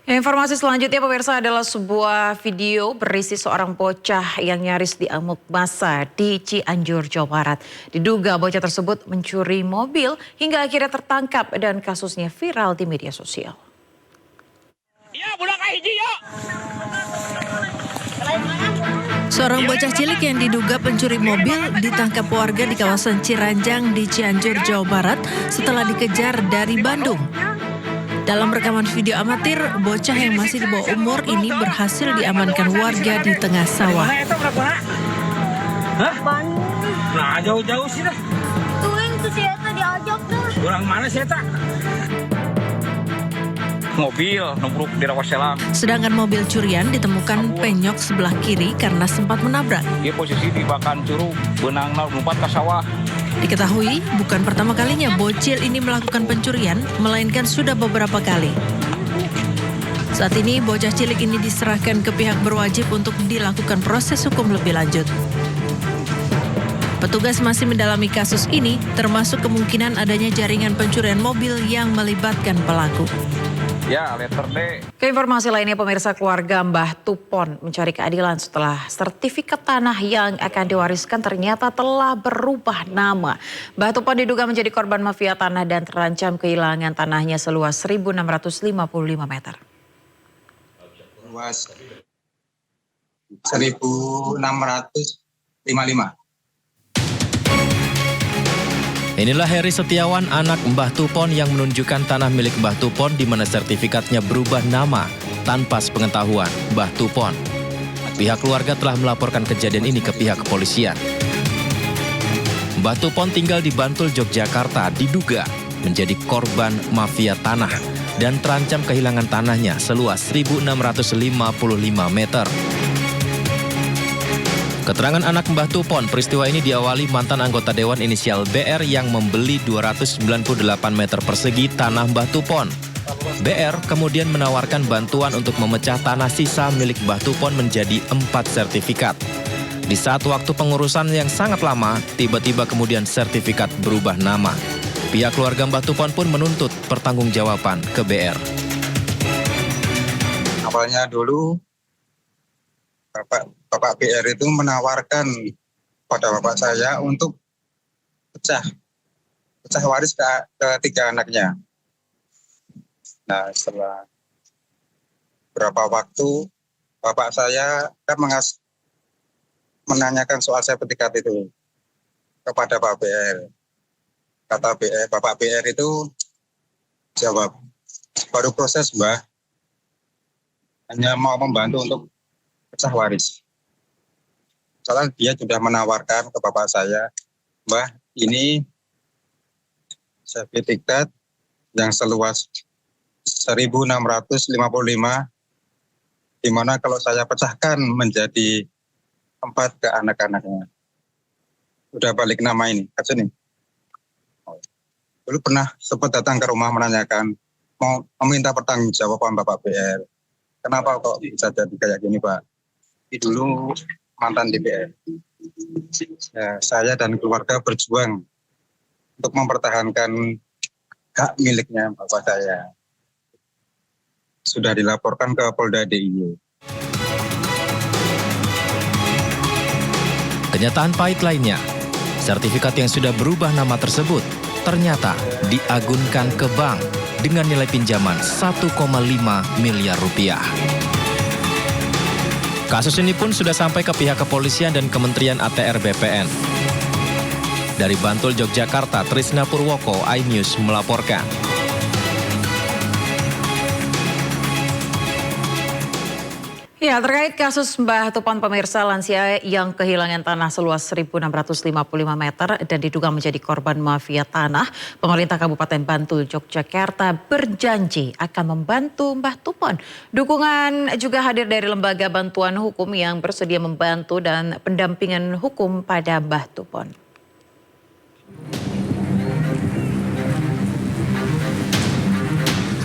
Informasi selanjutnya pemirsa adalah sebuah video berisi seorang bocah yang nyaris diamuk massa di Cianjur, Jawa Barat. Diduga bocah tersebut mencuri mobil hingga akhirnya tertangkap dan kasusnya viral di media sosial. Seorang bocah cilik yang diduga pencuri mobil ditangkap warga di kawasan Ciranjang di Cianjur, Jawa Barat setelah dikejar dari Bandung. Dalam rekaman video amatir, bocah yang masih di bawah umur ini berhasil diamankan warga di tengah sawah. Hah? Nah, jauh-jauh sih dah. Tuh yang tuh si Eta diajak tuh. Orang mana sih Eta? Mobil nombruk di Rawaselang. Sedangkan mobil curian ditemukan penyok sebelah kiri karena sempat menabrak. Dia posisi di bakan curug, benang lompat ke sawah. Diketahui bukan pertama kalinya bocil ini melakukan pencurian, melainkan sudah beberapa kali. Saat ini bocah cilik ini diserahkan ke pihak berwajib untuk dilakukan proses hukum lebih lanjut. Petugas masih mendalami kasus ini, termasuk kemungkinan adanya jaringan pencurian mobil yang melibatkan pelaku. Ya, letter D. Ke informasi lainnya pemirsa, keluarga Mbah Tupon mencari keadilan setelah sertifikat tanah yang akan diwariskan ternyata telah berubah nama. Mbah Tupon diduga menjadi korban mafia tanah dan terancam kehilangan tanahnya seluas 1.655 meter. Luas 1.655. Inilah Heri Setiawan, anak Mbah Tupon yang menunjukkan tanah milik Mbah Tupon di mana sertifikatnya berubah nama tanpa sepengetahuan Mbah Tupon. Pihak keluarga telah melaporkan kejadian ini ke pihak kepolisian. Mbah Tupon tinggal di Bantul, Yogyakarta, diduga menjadi korban mafia tanah dan terancam kehilangan tanahnya seluas 1.655 meter. Keterangan anak Mbah Tupon, peristiwa ini diawali mantan anggota Dewan inisial BR yang membeli 298 meter persegi tanah Mbah Tupon. BR kemudian menawarkan bantuan untuk memecah tanah sisa milik Mbah Tupon menjadi 4 sertifikat. Di saat waktu pengurusan yang sangat lama, tiba-tiba kemudian sertifikat berubah nama. Pihak keluarga Mbah Tupon pun menuntut pertanggungjawaban ke BR. Awalnya dulu Bapak BR itu menawarkan pada bapak saya untuk pecah waris ke 3 anaknya. Nah, setelah berapa waktu bapak saya kan menanyakan soal sertifikat itu kepada Pak BR. Kata Bapak BR itu jawab, baru proses Mbah, hanya mau membantu untuk pecah waris. Soalnya dia sudah menawarkan ke bapak saya, Mbah, ini sertifikat yang seluas 1.655, di mana kalau saya pecahkan menjadi 4 ke anak-anaknya. Udah balik nama ini, kasus ini. Dulu pernah sempat datang ke rumah menanyakan, mau meminta pertanggungjawaban Bapak BR. Kenapa kok bisa jadi kayak gini, Pak? Ini dulu mantan DPR. Ya, saya dan keluarga berjuang untuk mempertahankan hak miliknya bapak saya. Sudah dilaporkan ke Polda DIY. Kenyataan pahit lainnya, sertifikat yang sudah berubah nama tersebut ternyata diagunkan ke bank dengan nilai pinjaman 1,5 miliar rupiah. Kasus ini pun sudah sampai ke pihak kepolisian dan Kementerian ATR BPN. Dari Bantul, Yogyakarta, Trisna Purwoko, iNews melaporkan. Ya, terkait kasus Mbah Tupon pemirsa, lansia yang kehilangan tanah seluas 1.655 meter dan diduga menjadi korban mafia tanah, pemerintah Kabupaten Bantul, Yogyakarta berjanji akan membantu Mbah Tupon. Dukungan juga hadir dari lembaga bantuan hukum yang bersedia membantu dan pendampingan hukum pada Mbah Tupon.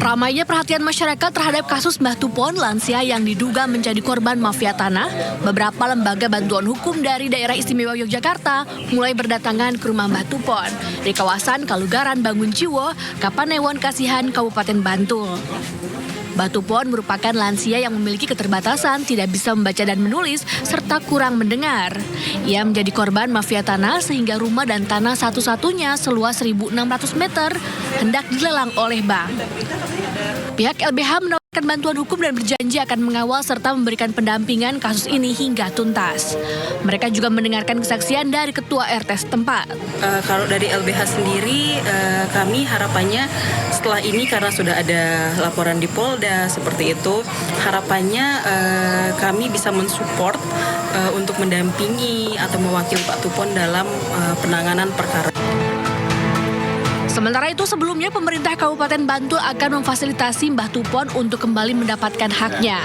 Ramainya perhatian masyarakat terhadap kasus Mbah Tupon, lansia yang diduga menjadi korban mafia tanah, beberapa lembaga bantuan hukum dari daerah istimewa Yogyakarta mulai berdatangan ke rumah Mbah Tupon di kawasan Kalugaran Bangun Jiwo, Kapanewon Kasihan, Kabupaten Bantul. Mbah Tupon merupakan lansia yang memiliki keterbatasan, tidak bisa membaca dan menulis, serta kurang mendengar. Ia menjadi korban mafia tanah sehingga rumah dan tanah satu-satunya seluas 1.600 meter hendak dilelang oleh bank. Pihak LBH menawarkan bantuan hukum dan berjanji akan mengawal serta memberikan pendampingan kasus ini hingga tuntas. Mereka juga mendengarkan kesaksian dari ketua RT setempat. Kalau dari LBH sendiri, kami harapannya setelah ini karena sudah ada laporan di Polda seperti itu, harapannya kami bisa mensupport untuk mendampingi atau mewakili Pak Tupon dalam penanganan perkara. Sementara itu sebelumnya pemerintah Kabupaten Bantul akan memfasilitasi Mbah Tupon untuk kembali mendapatkan haknya.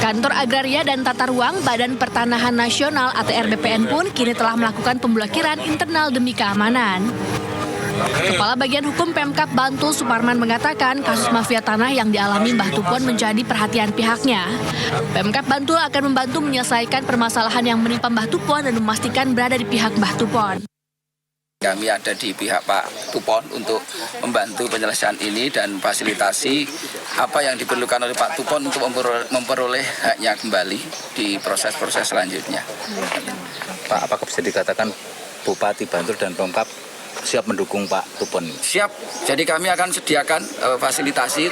Kantor Agraria dan Tata Ruang Badan Pertanahan Nasional ATR BPN pun kini telah melakukan pemblokiran internal demi keamanan. Kepala Bagian Hukum Pemkab Bantul Suparman mengatakan kasus mafia tanah yang dialami Mbah Tupon menjadi perhatian pihaknya. Pemkab Bantul akan membantu menyelesaikan permasalahan yang menimpa Mbah Tupon dan memastikan berada di pihak Mbah Tupon. Kami ada di pihak Pak Tupon untuk membantu penyelesaian ini dan fasilitasi apa yang diperlukan oleh Pak Tupon untuk memperoleh haknya kembali di proses-proses selanjutnya. Pak, apakah bisa dikatakan Bupati Bantul dan Pemkab siap mendukung Pak Tupon? Siap. Jadi kami akan sediakan fasilitasi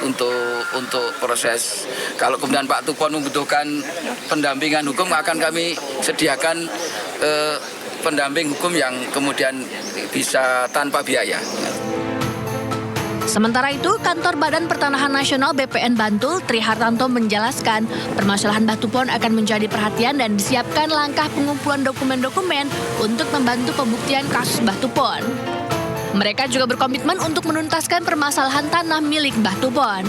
untuk proses. Kalau kemudian Pak Tupon membutuhkan pendampingan hukum, akan kami sediakan pendamping hukum yang kemudian bisa tanpa biaya. Sementara itu, Kantor Badan Pertanahan Nasional BPN Bantul, Tri Hartanto menjelaskan permasalahan Mbah Tupon akan menjadi perhatian dan disiapkan langkah pengumpulan dokumen-dokumen untuk membantu pembuktian kasus Mbah Tupon. Mereka juga berkomitmen untuk menuntaskan permasalahan tanah milik Mbah Tupon.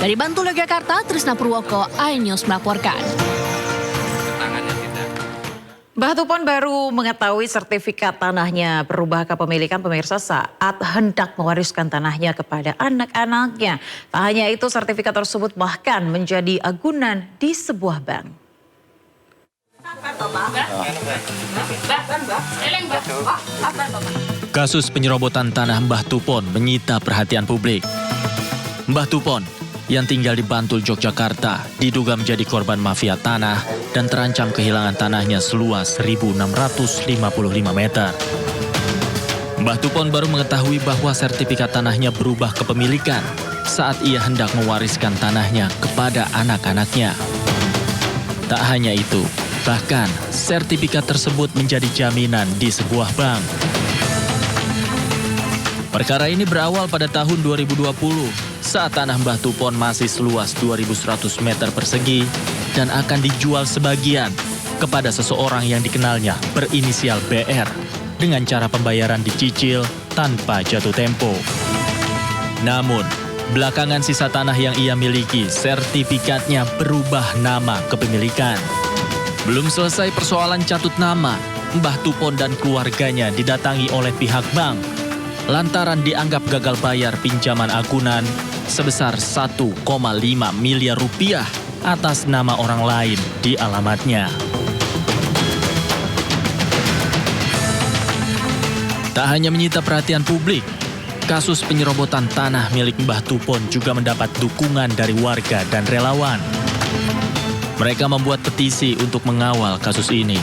Dari Bantul, Yogyakarta, Trisna Purwoko, iNews melaporkan. Mbah Tupon baru mengetahui sertifikat tanahnya berubah kepemilikan pemirsa saat hendak mewariskan tanahnya kepada anak-anaknya. Tak hanya itu, sertifikat tersebut bahkan menjadi agunan di sebuah bank. Kasus penyerobotan tanah Mbah Tupon menyita perhatian publik. Mbah Tupon yang tinggal di Bantul, Yogyakarta, diduga menjadi korban mafia tanah dan terancam kehilangan tanahnya seluas 1.655 meter. Mbah Tupon baru mengetahui bahwa sertifikat tanahnya berubah kepemilikan saat ia hendak mewariskan tanahnya kepada anak-anaknya. Tak hanya itu, bahkan sertifikat tersebut menjadi jaminan di sebuah bank. Perkara ini berawal pada tahun 2020 saat tanah Mbah Tupon masih seluas 2.100 meter persegi dan akan dijual sebagian kepada seseorang yang dikenalnya berinisial BR dengan cara pembayaran dicicil tanpa jatuh tempo. Namun, belakangan sisa tanah yang ia miliki, sertifikatnya berubah nama kepemilikan. Belum selesai persoalan catut nama, Mbah Tupon dan keluarganya didatangi oleh pihak bank lantaran dianggap gagal bayar pinjaman agunan sebesar 1,5 miliar rupiah atas nama orang lain di alamatnya. Tak hanya menyita perhatian publik, kasus penyerobotan tanah milik Mbah Tupon juga mendapat dukungan dari warga dan relawan. Mereka membuat petisi untuk mengawal kasus ini.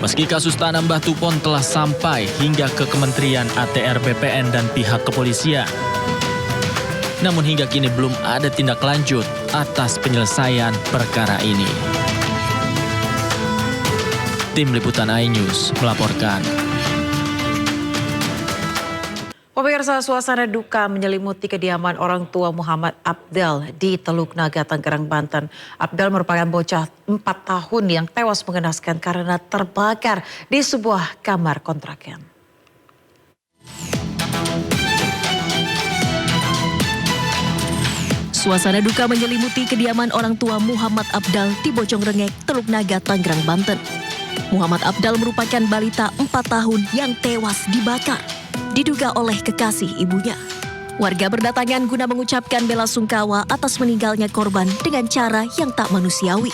Meski kasus tanah Mbah Tupon telah sampai hingga ke Kementerian ATR BPN dan pihak kepolisian, namun hingga kini belum ada tindak lanjut atas penyelesaian perkara ini. Tim Liputan iNews melaporkan. Pemirsa, suasana duka menyelimuti kediaman orang tua Muhammad Abdal di Teluk Naga, Tangerang, Banten. Abdal merupakan bocah 4 tahun yang tewas mengenaskan karena terbakar di sebuah kamar kontrakan. Suasana duka menyelimuti kediaman orang tua Muhammad Abdal di Bojongrengek, Teluk Naga, Tangerang, Banten. Muhammad Abdal merupakan balita 4 tahun yang tewas dibakar, diduga oleh kekasih ibunya. Warga berdatangan guna mengucapkan bela sungkawa atas meninggalnya korban dengan cara yang tak manusiawi.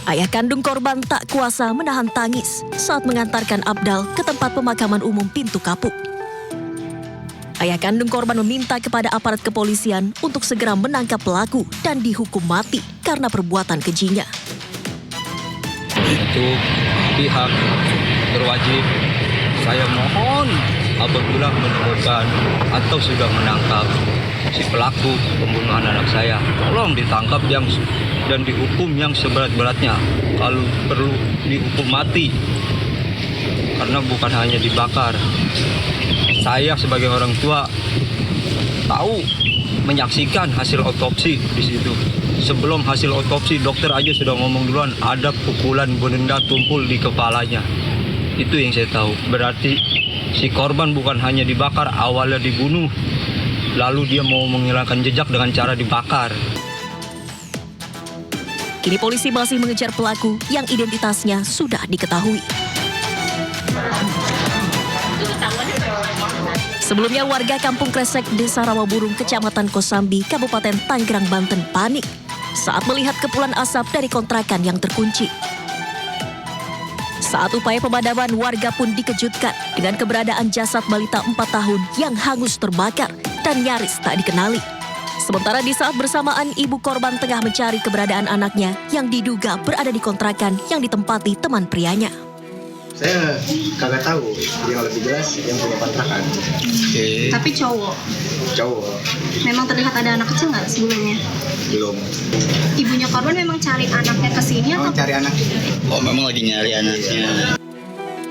Ayah kandung korban tak kuasa menahan tangis saat mengantarkan Abdal ke tempat pemakaman umum Pintu Kapuk. Ayah kandung korban meminta kepada aparat kepolisian untuk segera menangkap pelaku dan dihukum mati karena perbuatan kejinya. Untuk pihak berwajib, saya mohon apabila menemukan atau sudah menangkap si pelaku pembunuhan anak saya, tolong ditangkap dan dihukum yang seberat-beratnya. Kalau perlu dihukum mati, karena bukan hanya dibakar. Saya sebagai orang tua tahu, menyaksikan hasil otopsi di situ. Sebelum hasil otopsi, dokter aja sudah ngomong duluan ada pukulan benda tumpul di kepalanya. Itu yang saya tahu. Berarti si korban bukan hanya dibakar, awalnya dibunuh, lalu dia mau menghilangkan jejak dengan cara dibakar. Kini polisi masih mengejar pelaku yang identitasnya sudah diketahui. Sebelumnya warga Kampung Kresek, Desa Rawaburung, Kecamatan Kosambi, Kabupaten Tanggerang, Banten panik saat melihat kepulan asap dari kontrakan yang terkunci. Saat upaya pemadaman, warga pun dikejutkan dengan keberadaan jasad balita 4 tahun yang hangus terbakar dan nyaris tak dikenali. Sementara di saat bersamaan, ibu korban tengah mencari keberadaan anaknya yang diduga berada di kontrakan yang ditempati teman prianya. Saya kagak tahu, yang lebih jelas yang punya kontrakan. Tapi cowok. Memang terlihat ada anak kecil nggak sebelumnya? Belum. Ibunya korban memang cari anaknya ke sini atau? Cari anak. Oh, memang lagi nyari anaknya.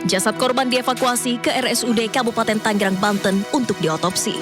Jasad korban dievakuasi ke RSUD Kabupaten Tanggerang, Banten untuk diotopsi.